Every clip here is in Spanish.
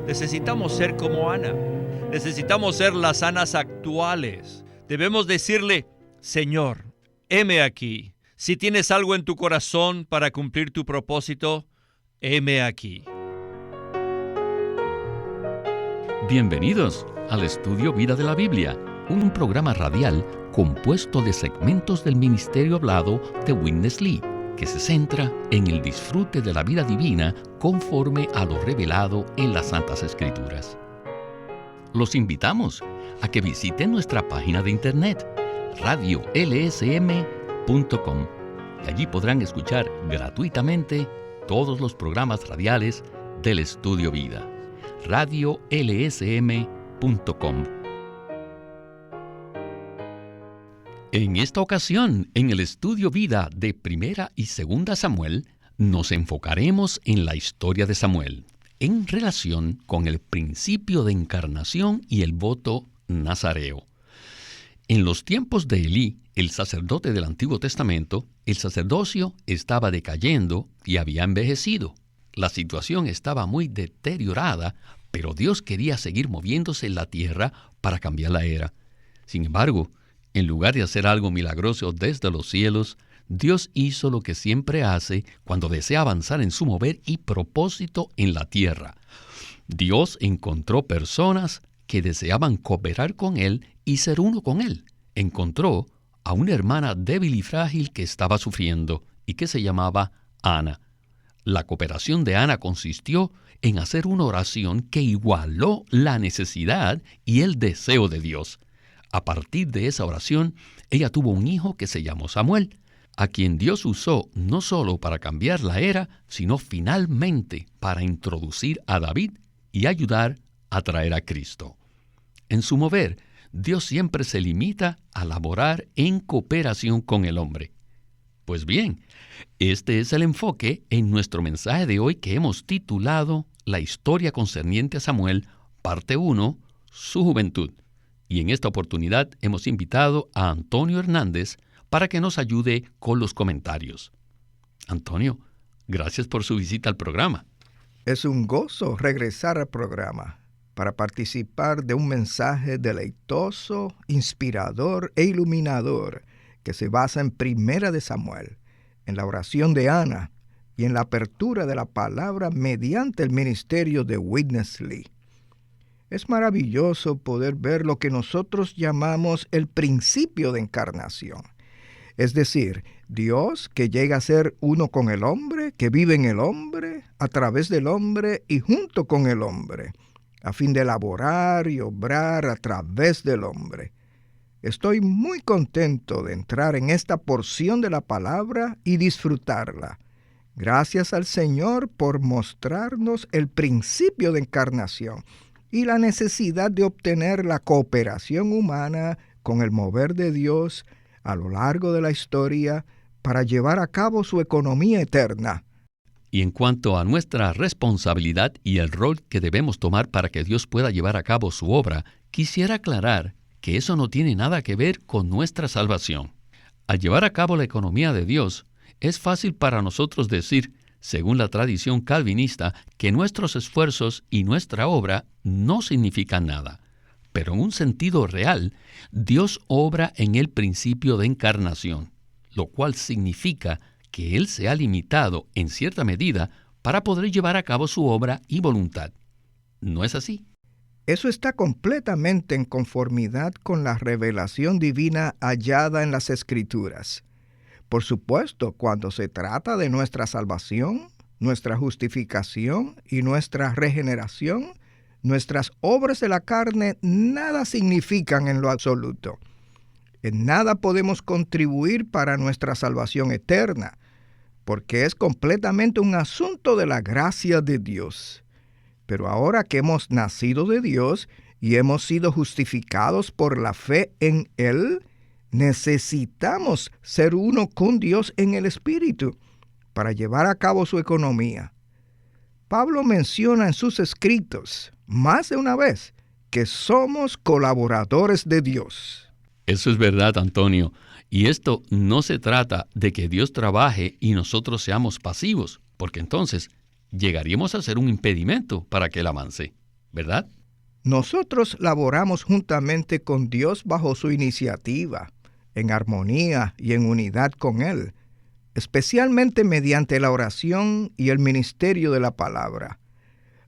Necesitamos ser como Ana. Necesitamos ser las Anas actuales. Debemos decirle, Señor, heme aquí. Si tienes algo en tu corazón para cumplir tu propósito, heme aquí. Bienvenidos al Estudio Vida de la Biblia, un programa radial compuesto de segmentos del ministerio hablado de Witness Lee, que se centra en el disfrute de la vida divina conforme a lo revelado en las Santas Escrituras. Los invitamos a que visiten nuestra página de internet, radiolsm.com, y allí podrán escuchar gratuitamente todos los programas radiales del Estudio Vida. radiolsm.com. En esta ocasión, en el Estudio Vida de Primera y Segunda Samuel, nos enfocaremos en la historia de Samuel, en relación con el principio de encarnación y el voto nazareo. En los tiempos de Elí, el sacerdote del Antiguo Testamento, el sacerdocio estaba decayendo y había envejecido. La situación estaba muy deteriorada, pero Dios quería seguir moviéndose en la tierra para cambiar la era. Sin embargo, en lugar de hacer algo milagroso desde los cielos, Dios hizo lo que siempre hace cuando desea avanzar en su mover y propósito en la tierra. Dios encontró personas que deseaban cooperar con Él y ser uno con Él. Encontró a una hermana débil y frágil que estaba sufriendo y que se llamaba Ana. La cooperación de Ana consistió en hacer una oración que igualó la necesidad y el deseo de Dios. A partir de esa oración, ella tuvo un hijo que se llamó Samuel, a quien Dios usó no solo para cambiar la era, sino finalmente para introducir a David y ayudar a traer a Cristo. En su mover, Dios siempre se limita a laborar en cooperación con el hombre. Pues bien, este es el enfoque en nuestro mensaje de hoy que hemos titulado La historia concerniente a Samuel, parte 1, su juventud. Y en esta oportunidad hemos invitado a Antonio Hernández para que nos ayude con los comentarios. Antonio, gracias por su visita al programa. Es un gozo regresar al programa para participar de un mensaje deleitoso, inspirador e iluminador que se basa en Primera de Samuel, en la oración de Ana y en la apertura de la palabra mediante el ministerio de Witness Lee. Es maravilloso poder ver lo que nosotros llamamos el principio de encarnación. Es decir, Dios que llega a ser uno con el hombre, que vive en el hombre, a través del hombre y junto con el hombre, a fin de elaborar y obrar a través del hombre. Estoy muy contento de entrar en esta porción de la palabra y disfrutarla. Gracias al Señor por mostrarnos el principio de encarnación y la necesidad de obtener la cooperación humana con el mover de Dios a lo largo de la historia para llevar a cabo su economía eterna. Y en cuanto a nuestra responsabilidad y el rol que debemos tomar para que Dios pueda llevar a cabo su obra, quisiera aclarar que eso no tiene nada que ver con nuestra salvación. Al llevar a cabo la economía de Dios, es fácil para nosotros decir, según la tradición calvinista, que nuestros esfuerzos y nuestra obra no significan nada. Pero en un sentido real, Dios obra en el principio de encarnación, lo cual significa que Él se ha limitado en cierta medida para poder llevar a cabo su obra y voluntad. ¿No es así? Eso está completamente en conformidad con la revelación divina hallada en las Escrituras. Por supuesto, cuando se trata de nuestra salvación, nuestra justificación y nuestra regeneración, nuestras obras de la carne nada significan en lo absoluto. En nada podemos contribuir para nuestra salvación eterna, porque es completamente un asunto de la gracia de Dios. Pero ahora que hemos nacido de Dios y hemos sido justificados por la fe en Él, necesitamos ser uno con Dios en el Espíritu para llevar a cabo su economía. Pablo menciona en sus escritos más de una vez que somos colaboradores de Dios. Eso es verdad, Antonio. Y esto no se trata de que Dios trabaje y nosotros seamos pasivos, porque entonces llegaríamos a ser un impedimento para que Él avance. ¿verdad? Nosotros laboramos juntamente con Dios bajo su iniciativa, en armonía y en unidad con Él, especialmente mediante la oración y el ministerio de la palabra.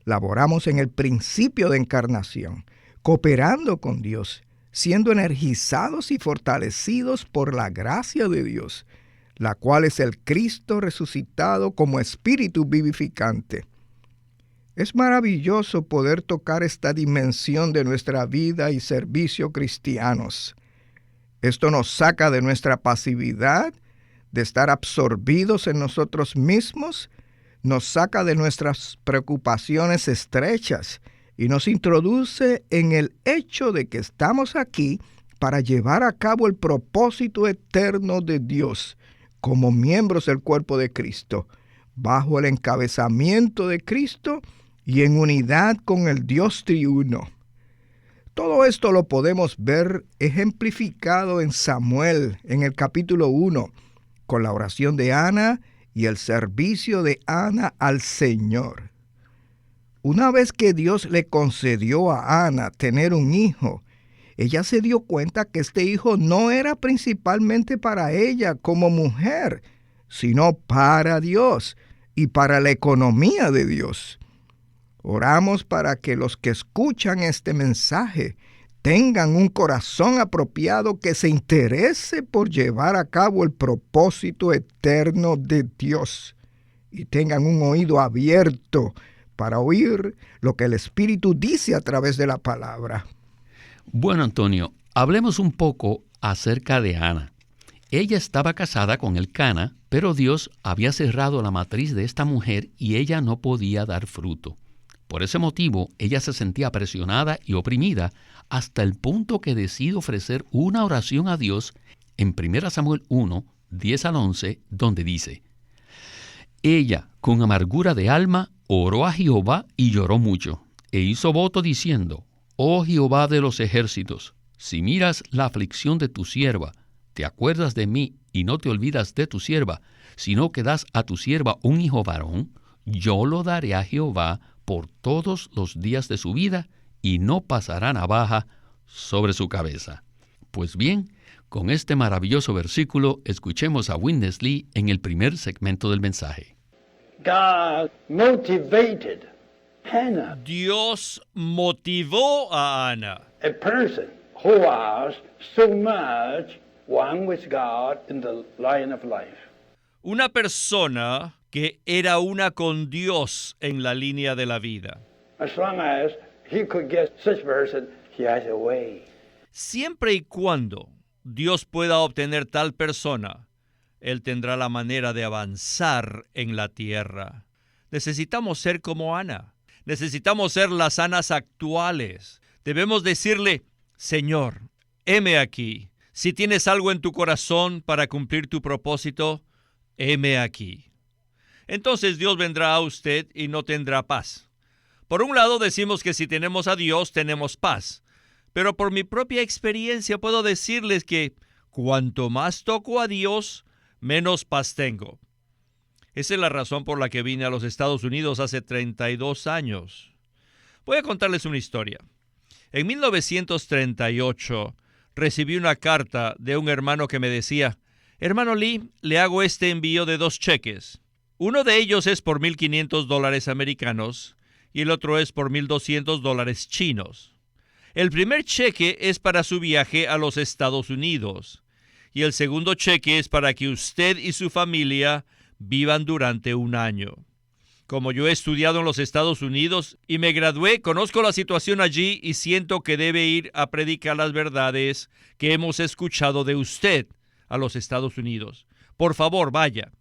Laboramos en el principio de encarnación, cooperando con Dios, siendo energizados y fortalecidos por la gracia de Dios, la cual es el Cristo resucitado como espíritu vivificante. Es maravilloso poder tocar esta dimensión de nuestra vida y servicio cristianos. Esto nos saca de nuestra pasividad, de estar absorbidos en nosotros mismos, nos saca de nuestras preocupaciones estrechas y nos introduce en el hecho de que estamos aquí para llevar a cabo el propósito eterno de Dios como miembros del cuerpo de Cristo, bajo el encabezamiento de Cristo y en unidad con el Dios triuno. Todo esto lo podemos ver ejemplificado en Samuel, en el capítulo 1, con la oración de Ana y el servicio de Ana al Señor. Una vez que Dios le concedió a Ana tener un hijo, ella se dio cuenta que este hijo no era principalmente para ella como mujer, sino para Dios y para la economía de Dios. Oramos para que los que escuchan este mensaje tengan un corazón apropiado que se interese por llevar a cabo el propósito eterno de Dios y tengan un oído abierto para oír lo que el Espíritu dice a través de la palabra. Bueno, Antonio, hablemos un poco acerca de Ana. Ella estaba casada con Elcana, pero Dios había cerrado la matriz de esta mujer y ella no podía dar fruto. Por ese motivo, ella se sentía presionada y oprimida hasta el punto que decide ofrecer una oración a Dios en 1 Samuel 1, 10 al 11, donde dice: Ella, con amargura de alma, oró a Jehová y lloró mucho, e hizo voto diciendo: Oh Jehová de los ejércitos, si miras la aflicción de tu sierva, te acuerdas de mí y no te olvidas de tu sierva, sino que das a tu sierva un hijo varón, yo lo daré a Jehová por todos los días de su vida, y no pasará navaja sobre su cabeza. Pues bien, con este maravilloso versículo, escuchemos a Witness Lee en el primer segmento del mensaje. God motivated Hannah, Dios motivó a Ana, a person who was so much one with God in the line of life. una persona que era una con Dios en la línea de la vida. As long as he could get such person, he has a way. Siempre y cuando Dios pueda obtener tal persona, Él tendrá la manera de avanzar en la tierra. Necesitamos ser como Ana. Necesitamos ser las Anas actuales. Debemos decirle: Señor, heme aquí. Si tienes algo en tu corazón para cumplir tu propósito, heme aquí. Entonces Dios vendrá a usted y no tendrá paz. Por un lado decimos que si tenemos a Dios tenemos paz, pero por mi propia experiencia puedo decirles que cuanto más toco a Dios, menos paz tengo. Esa es la razón por la que vine a los Estados Unidos hace 32 años. Voy a contarles una historia. En 1938 recibí una carta de un hermano que me decía: Hermano Lee, le hago este envío de 2 cheques. Uno de ellos es por $1,500 americanos y el otro es por $1,200 chinos. El primer cheque es para su viaje a los Estados Unidos y el segundo cheque es para que usted y su familia vivan durante 1 año. Como yo he estudiado en los Estados Unidos y me gradué, conozco la situación allí y siento que debe ir a predicar las verdades que hemos escuchado de usted a los Estados Unidos. Por favor, vaya.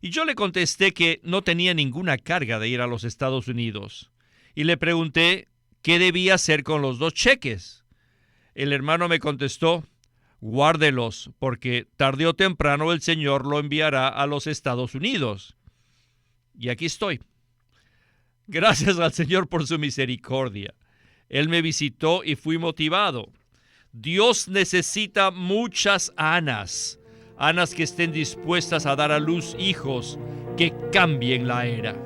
Y yo le contesté que no tenía ninguna carga de ir a los Estados Unidos. Y le pregunté qué debía hacer con los 2 cheques. El hermano me contestó: guárdelos, porque tarde o temprano el Señor lo enviará a los Estados Unidos. Y aquí estoy. Gracias al Señor por su misericordia. Él me visitó y fui motivado. Dios necesita muchas Anas que estén dispuestas a dar a luz hijos que cambien la era.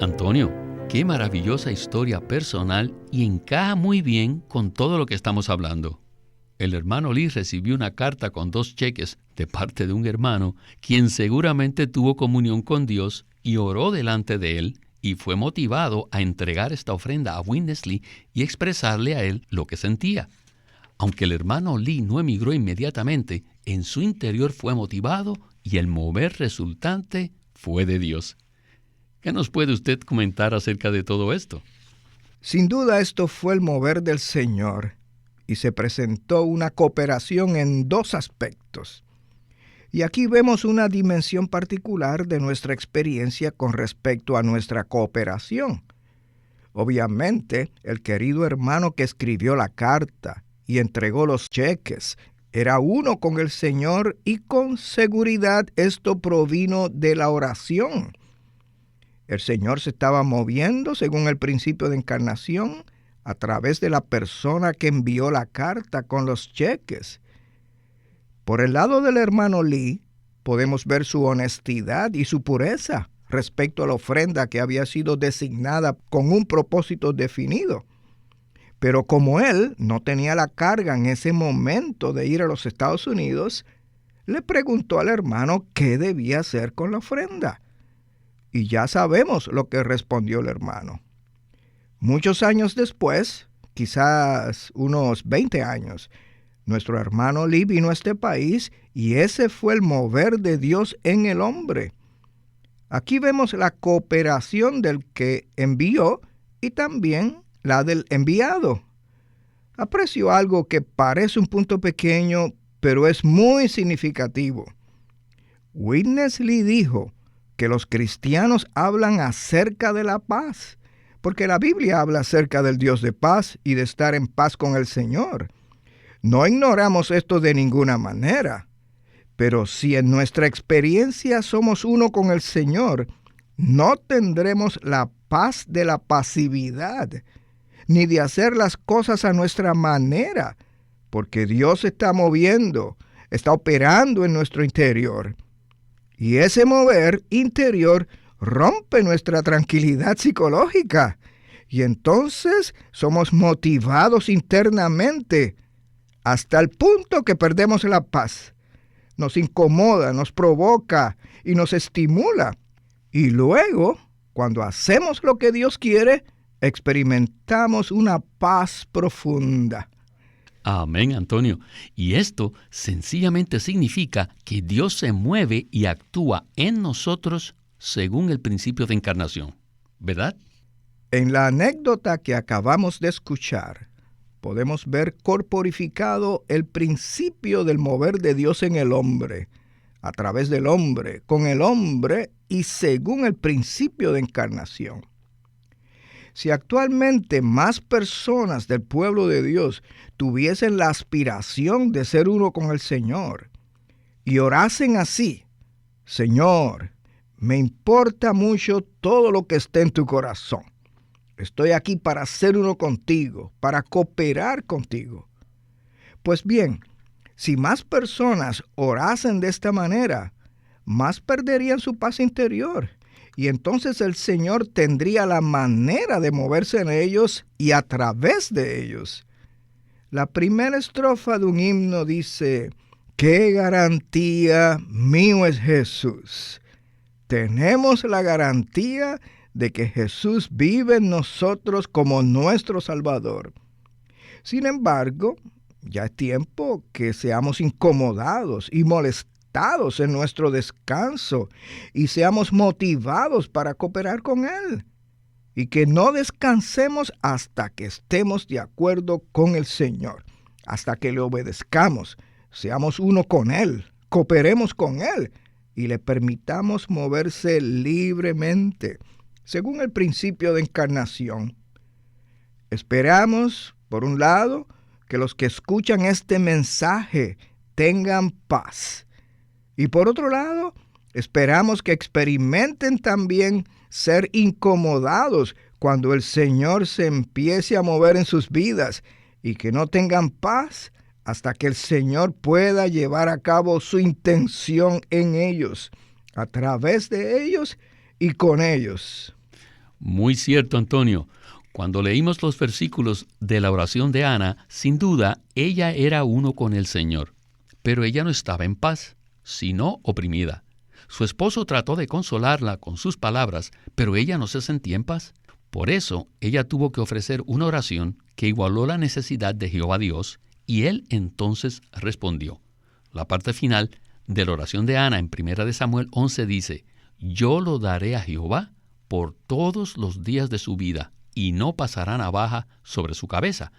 Antonio, qué maravillosa historia personal y encaja muy bien con todo lo que estamos hablando. El hermano Lee recibió una carta con 2 cheques de parte de un hermano, quien seguramente tuvo comunión con Dios y oró delante de él, y fue motivado a entregar esta ofrenda a Witness Lee y expresarle a él lo que sentía. Aunque el hermano Lee no emigró inmediatamente, en su interior fue motivado y el mover resultante fue de Dios. ¿Qué nos puede usted comentar acerca de todo esto? Sin duda esto fue el mover del Señor y se presentó una cooperación en 2 aspectos. Y aquí vemos una dimensión particular de nuestra experiencia con respecto a nuestra cooperación. Obviamente, el querido hermano que escribió la carta y entregó los cheques era uno con el Señor, y con seguridad esto provino de la oración. El Señor se estaba moviendo según el principio de encarnación a través de la persona que envió la carta con los cheques. Por el lado del hermano Lee, podemos ver su honestidad y su pureza respecto a la ofrenda que había sido designada con un propósito definido. Pero como él no tenía la carga en ese momento de ir a los Estados Unidos, le preguntó al hermano qué debía hacer con la ofrenda. Y ya sabemos lo que respondió el hermano. Muchos años después, quizás unos 20 años, nuestro hermano Lee vino a este país y ese fue el mover de Dios en el hombre. Aquí vemos la cooperación del que envió y también la del enviado. Aprecio algo que parece un punto pequeño, pero es muy significativo. Witness Lee dijo que los cristianos hablan acerca de la paz, porque la Biblia habla acerca del Dios de paz y de estar en paz con el Señor. No ignoramos esto de ninguna manera, pero si en nuestra experiencia somos uno con el Señor, no tendremos la paz de la pasividad, ni de hacer las cosas a nuestra manera, porque Dios se está moviendo, está operando en nuestro interior. Y ese mover interior rompe nuestra tranquilidad psicológica, y entonces somos motivados internamente hasta el punto que perdemos la paz. Nos incomoda, nos provoca y nos estimula. Y luego, cuando hacemos lo que Dios quiere, experimentamos una paz profunda. Amén, Antonio. Y esto sencillamente significa que Dios se mueve y actúa en nosotros según el principio de encarnación, ¿verdad? En la anécdota que acabamos de escuchar, podemos ver corporificado el principio del mover de Dios en el hombre, a través del hombre, con el hombre y según el principio de encarnación. Si actualmente más personas del pueblo de Dios tuviesen la aspiración de ser uno con el Señor y orasen así: Señor, me importa mucho todo lo que esté en tu corazón. Estoy aquí para ser uno contigo, para cooperar contigo. Pues bien, si más personas orasen de esta manera, más perderían su paz interior. Y entonces el Señor tendría la manera de moverse en ellos y a través de ellos. La primera estrofa de un himno dice: ¡qué garantía mío es Jesús! Tenemos la garantía de que Jesús vive en nosotros como nuestro Salvador. Sin embargo, ya es tiempo que seamos incomodados y molestados en nuestro descanso y seamos motivados para cooperar con Él, y que no descansemos hasta que estemos de acuerdo con el Señor, hasta que le obedezcamos, seamos uno con Él, cooperemos con Él y le permitamos moverse libremente, según el principio de encarnación. Esperamos, por un lado, que los que escuchan este mensaje tengan paz. Y por otro lado, esperamos que experimenten también ser incomodados cuando el Señor se empiece a mover en sus vidas y que no tengan paz hasta que el Señor pueda llevar a cabo su intención en ellos, a través de ellos y con ellos. Muy cierto, Antonio. Cuando leímos los versículos de la oración de Ana, sin duda, ella era uno con el Señor. Pero ella no estaba en paz, sino oprimida. Su esposo trató de consolarla con sus palabras, pero ella no se sentía en paz. Por eso, ella tuvo que ofrecer una oración que igualó la necesidad de Jehová Dios, y él entonces respondió. La parte final de la oración de Ana en 1 Samuel 11 dice, «Yo lo daré a Jehová por todos los días de su vida, y no pasará navaja sobre su cabeza».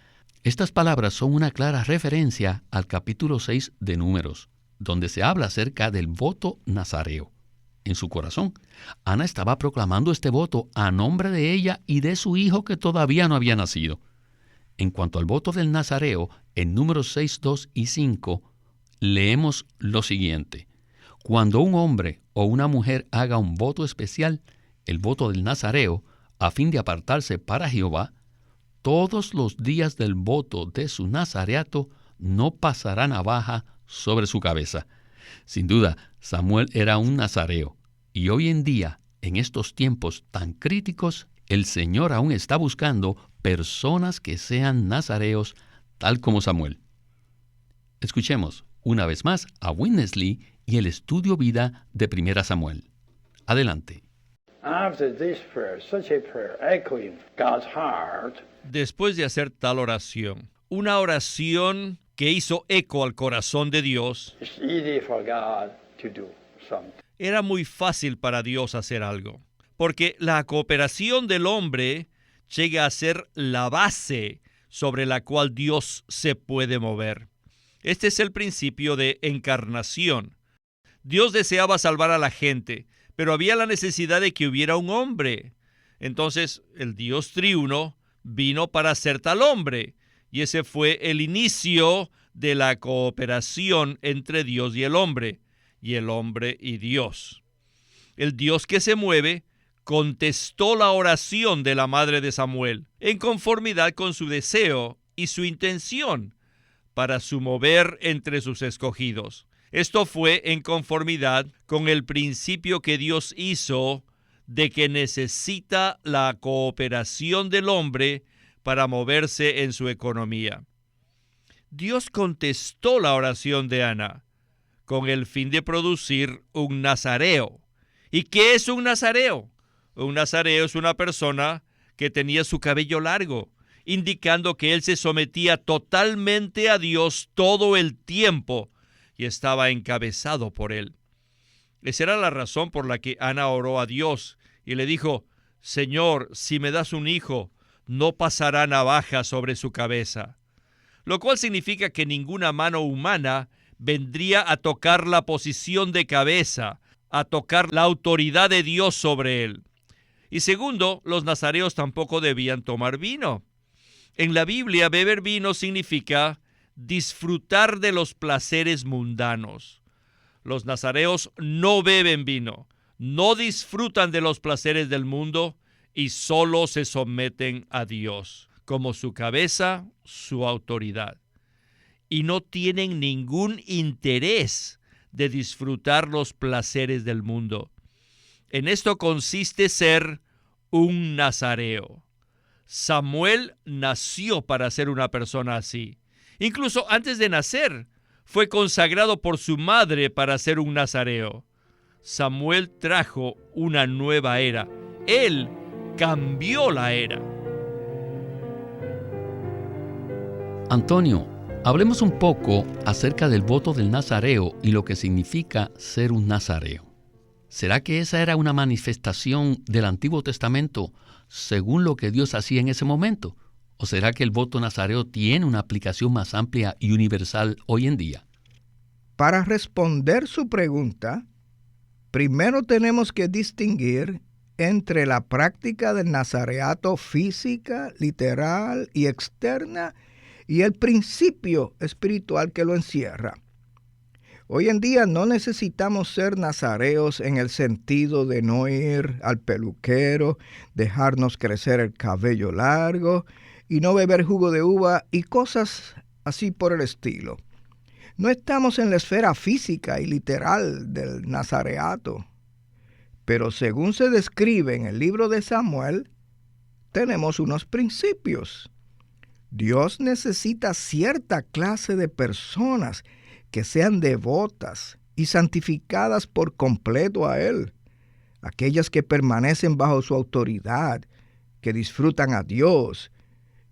Estas palabras son una clara referencia al capítulo 6 de Números, donde se habla acerca del voto nazareo. En su corazón, Ana estaba proclamando este voto a nombre de ella y de su hijo que todavía no había nacido. En cuanto al voto del nazareo, en Números 6, 2 y 5, leemos lo siguiente. Cuando un hombre o una mujer haga un voto especial, el voto del nazareo, a fin de apartarse para Jehová, todos los días del voto de su nazareato no pasará navaja sobre su cabeza. Sin duda, Samuel era un nazareo, y hoy en día, en estos tiempos tan críticos, el Señor aún está buscando personas que sean nazareos, tal como Samuel. Escuchemos una vez más a Witness Lee y el estudio vida de 1 Samuel. Adelante. Después de hacer tal oración, una oración que hizo eco al corazón de Dios, era muy fácil para Dios hacer algo, porque la cooperación del hombre llega a ser la base sobre la cual Dios se puede mover. Este es el principio de encarnación. Dios deseaba salvar a la gente, pero había la necesidad de que hubiera un hombre. Entonces, el Dios triuno vino para ser tal hombre, y ese fue el inicio de la cooperación entre Dios y el hombre y Dios. El Dios que se mueve contestó la oración de la madre de Samuel en conformidad con su deseo y su intención para su mover entre sus escogidos. Esto fue en conformidad con el principio que Dios hizo de que necesita la cooperación del hombre para moverse en su economía. Dios contestó la oración de Ana con el fin de producir un nazareo. ¿Y qué es un nazareo? Un nazareo es una persona que tenía su cabello largo, indicando que él se sometía totalmente a Dios todo el tiempo y estaba encabezado por él. Esa era la razón por la que Ana oró a Dios y le dijo, Señor, si me das un hijo, no pasará navaja sobre su cabeza. Lo cual significa que ninguna mano humana vendría a tocar la posición de cabeza, a tocar la autoridad de Dios sobre él. Y segundo, los nazareos tampoco debían tomar vino. En la Biblia, beber vino significa disfrutar de los placeres mundanos. Los nazareos no beben vino, no disfrutan de los placeres del mundo y solo se someten a Dios como su cabeza, su autoridad. Y no tienen ningún interés de disfrutar los placeres del mundo. En esto consiste ser un nazareo. Samuel nació para ser una persona así. Incluso antes de nacer, fue consagrado por su madre para ser un nazareo. Samuel trajo una nueva era. Él cambió la era. Antonio, hablemos un poco acerca del voto del nazareo y lo que significa ser un nazareo. ¿Será que esa era una manifestación del Antiguo Testamento según lo que Dios hacía en ese momento? ¿O será que el voto nazareo tiene una aplicación más amplia y universal hoy en día? Para responder su pregunta, primero tenemos que distinguir entre la práctica del nazareato física, literal y externa y el principio espiritual que lo encierra. Hoy en día no necesitamos ser nazareos en el sentido de no ir al peluquero, dejarnos crecer el cabello largo y no beber jugo de uva y cosas así por el estilo. No estamos en la esfera física y literal del nazareato, pero según se describe en el libro de Samuel, tenemos unos principios. Dios necesita cierta clase de personas que sean devotas y santificadas por completo a Él. Aquellas que permanecen bajo su autoridad, que disfrutan a Dios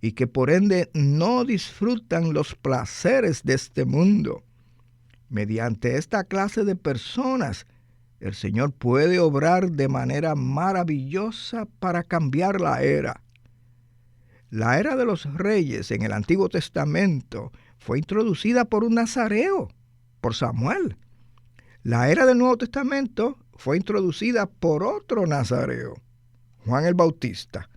y que por ende no disfrutan los placeres de este mundo. Mediante esta clase de personas, el Señor puede obrar de manera maravillosa para cambiar la era. La era de los reyes en el Antiguo Testamento fue introducida por un nazareo, por Samuel. La era del Nuevo Testamento fue introducida por otro nazareo, Juan el Bautista.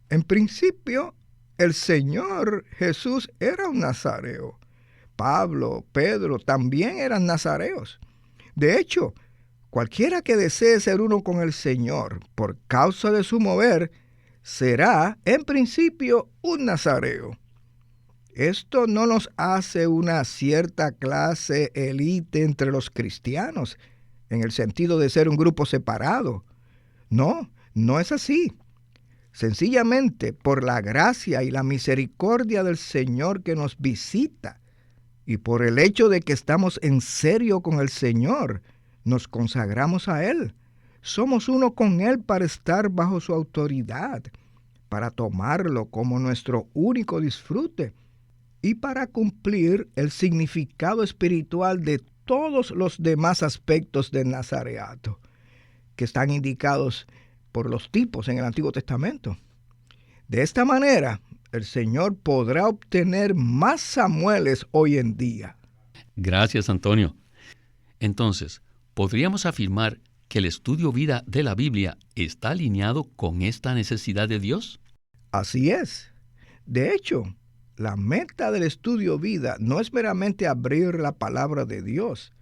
En principio, el Señor Jesús era un nazareo. Pablo, Pedro también eran nazareos. De hecho, cualquiera que desee ser uno con el Señor por causa de su mover, será en principio un nazareo. Esto no nos hace una cierta clase élite entre los cristianos, en el sentido de ser un grupo separado. No, no es así. Sencillamente, por la gracia y la misericordia del Señor que nos visita, y por el hecho de que estamos en serio con el Señor, nos consagramos a Él. Somos uno con Él para estar bajo su autoridad, para tomarlo como nuestro único disfrute y para cumplir el significado espiritual de todos los demás aspectos del nazareato, que están indicados por los tipos en el Antiguo Testamento. De esta manera, el Señor podrá obtener más Samueles hoy en día. Gracias, Antonio. Entonces, ¿podríamos afirmar que el estudio vida de la Biblia está alineado con esta necesidad de Dios? Así es. De hecho, la meta del estudio vida no es meramente abrir la palabra de Dios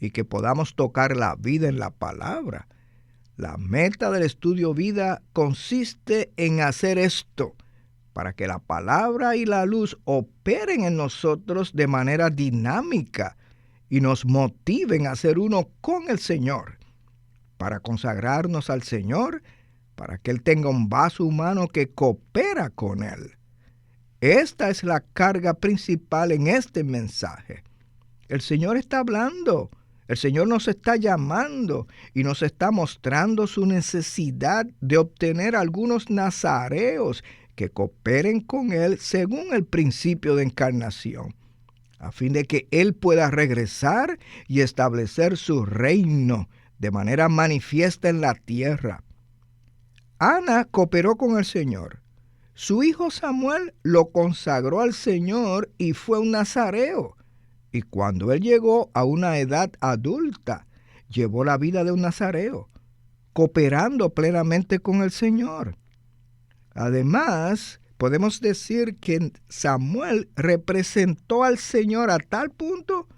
y que podamos tocar la vida en la palabra. La meta del estudio vida consiste en hacer esto, para que la palabra y la luz operen en nosotros de manera dinámica y nos motiven a ser uno con el Señor, para consagrarnos al Señor, para que Él tenga un vaso humano que coopera con Él. Esta es la carga principal en este mensaje. El Señor está hablando, el Señor nos está llamando y nos está mostrando su necesidad de obtener algunos nazareos que cooperen con Él según el principio de encarnación, a fin de que Él pueda regresar y establecer su reino de manera manifiesta en la tierra. Ana cooperó con el Señor. Su hijo Samuel lo consagró al Señor y fue un nazareo. Y cuando él llegó a una edad adulta, llevó la vida de un nazareo, cooperando plenamente con el Señor. Además, podemos decir que Samuel representó al Señor a tal punto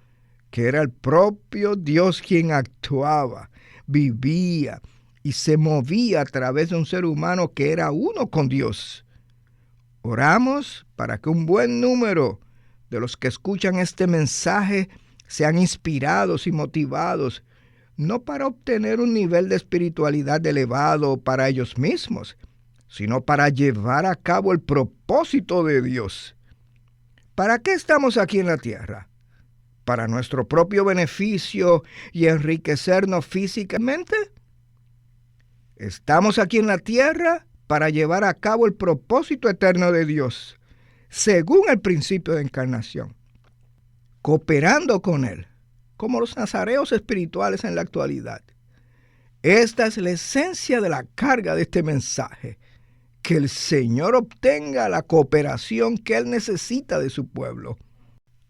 que era el propio Dios quien actuaba, vivía y se movía a través de un ser humano que era uno con Dios. Oramos para que un buen número de los que escuchan este mensaje sean inspirados y motivados, no para obtener un nivel de espiritualidad elevado para ellos mismos, sino para llevar a cabo el propósito de Dios. ¿Para qué estamos aquí en la tierra? ¿Para nuestro propio beneficio y enriquecernos físicamente? Estamos aquí en la tierra para llevar a cabo el propósito eterno de Dios, según el principio de encarnación, cooperando con Él, como los nazareos espirituales en la actualidad. Esta es la esencia de la carga de este mensaje, que el Señor obtenga la cooperación que Él necesita de su pueblo.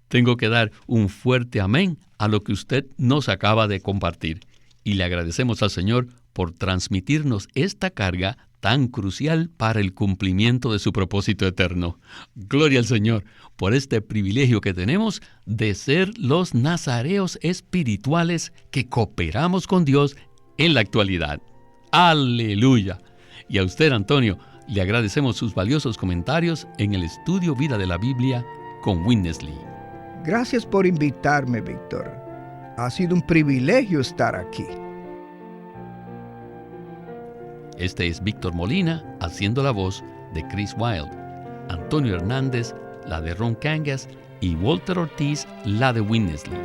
Tengo que dar un fuerte amén a lo que usted nos acaba de compartir, y le agradecemos al Señor por transmitirnos esta carga tan crucial para el cumplimiento de su propósito eterno. Gloria al Señor por este privilegio que tenemos de ser los nazareos espirituales que cooperamos con Dios en la actualidad. ¡Aleluya! Y a usted, Antonio, le agradecemos sus valiosos comentarios en el estudio Vida de la Biblia con Witness Lee. Gracias por invitarme, Víctor. Ha sido un privilegio estar aquí. Este es Víctor Molina haciendo la voz de Chris Wilde, Antonio Hernández la de Ron Kangas y Walter Ortiz la de Witness Lee.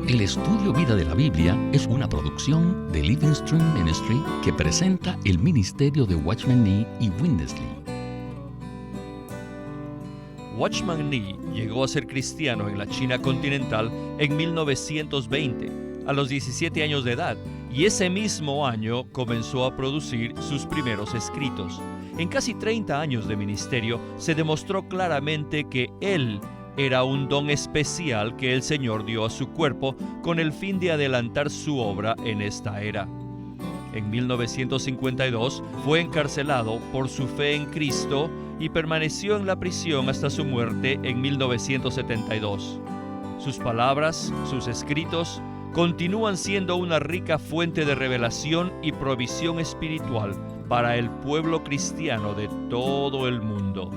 El Estudio Vida de la Biblia es una producción de Living Stream Ministry que presenta el ministerio de Watchman Nee y Witness Lee. Watchman Nee llegó a ser cristiano en la China continental en 1920, a los 17 años de edad, y ese mismo año comenzó a producir sus primeros escritos. En casi 30 años de ministerio se demostró claramente que él era un don especial que el Señor dio a su cuerpo con el fin de adelantar su obra en esta era. En 1952 fue encarcelado por su fe en Cristo y permaneció en la prisión hasta su muerte en 1972. Sus palabras, sus escritos, continúan siendo una rica fuente de revelación y provisión espiritual para el pueblo cristiano de todo el mundo.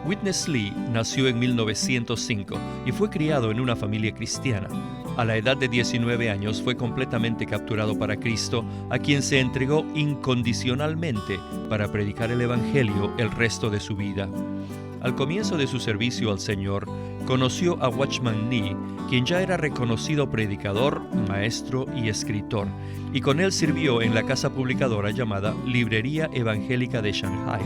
Witness Lee nació en 1905 y fue criado en una familia cristiana. A la edad de 19 años fue completamente capturado para Cristo, a quien se entregó incondicionalmente para predicar el Evangelio el resto de su vida. Al comienzo de su servicio al Señor, conoció a Watchman Nee, quien ya era reconocido predicador, maestro y escritor, y con él sirvió en la casa publicadora llamada Librería Evangélica de Shanghai.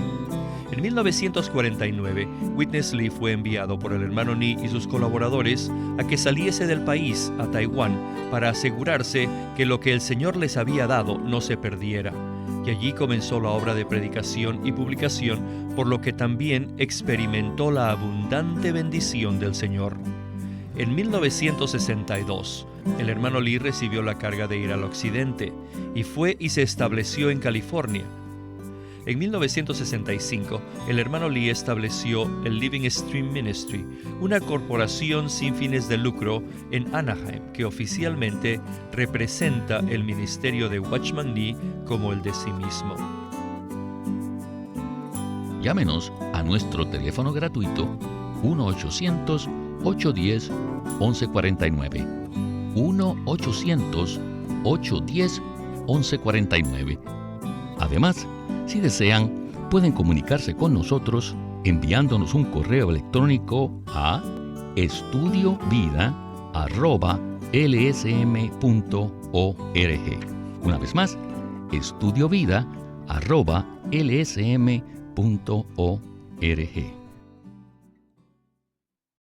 En 1949, Witness Lee fue enviado por el hermano Nee y sus colaboradores a que saliese del país a Taiwán para asegurarse que lo que el Señor les había dado no se perdiera. Y allí comenzó la obra de predicación y publicación, por lo que también experimentó la abundante bendición del Señor. En 1962, el hermano Lee recibió la carga de ir al occidente y fue y se estableció en California. En 1965, el hermano Lee estableció el Living Stream Ministry, una corporación sin fines de lucro en Anaheim que oficialmente representa el ministerio de Watchman Nee como el de sí mismo. Llámenos a nuestro teléfono gratuito 1-800-810-1149. 1-800-810-1149. Además, si desean, pueden comunicarse con nosotros enviándonos un correo electrónico a estudiovida@lsm.org. Una vez más, estudiovida@lsm.org.